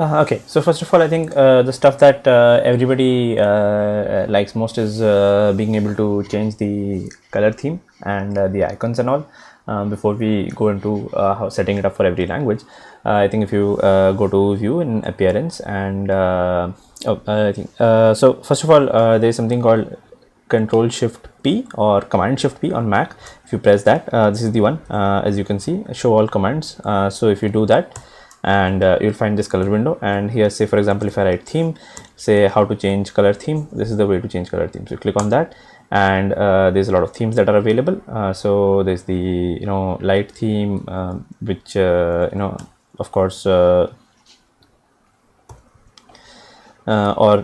Okay, so first of all, I think the stuff that everybody likes most is being able to change the color theme and the icons and all. Before we go into how setting it up for every language, I think if you go to view in appearance and I think so first of all, there is something called Control Shift P or Command Shift P on Mac. If you press that, this is the one, as you can see, show all commands. So if you do that, and you'll find this color window, and here, say for example, if I write theme, say how to change color theme, this is the way to change color theme. So you click on that, and there's a lot of themes that are available. So there's the light theme, which of course or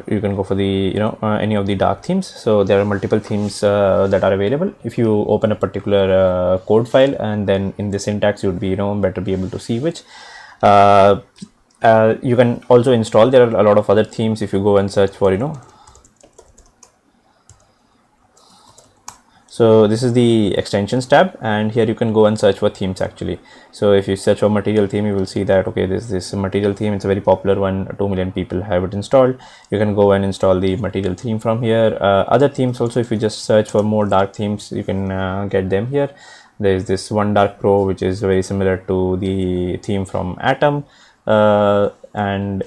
you can go for the any of the dark themes. So there are multiple themes that are available. If you open a particular code file, and then in the syntax, you would be better be able to see which. You can also install. There are a lot of other themes. If you go and search for so this is the extensions tab, and here you can go and search for themes actually. So if you search for material theme, you will see that okay, this material theme, it's a very popular one, 2 million people have it installed. You can go and install the material theme from here. Other themes also, if you just search for more dark themes, you can get them here. There is this One Dark Pro, which is very similar to the theme from Atom, and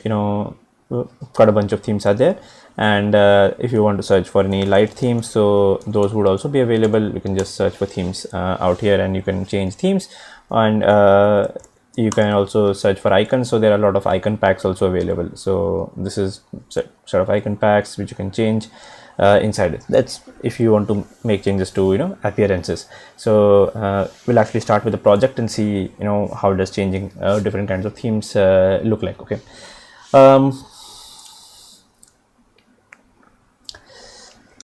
quite a bunch of themes are there. And if you want to search for any light themes, so those would also be available. You can just search for themes out here, and you can change themes. And you can also search for icons. So there are a lot of icon packs also available. So this is sort of icon packs which you can change inside it. That's if you want to make changes to appearances. So we'll actually start with the project and see how does changing different kinds of themes look like. Okay.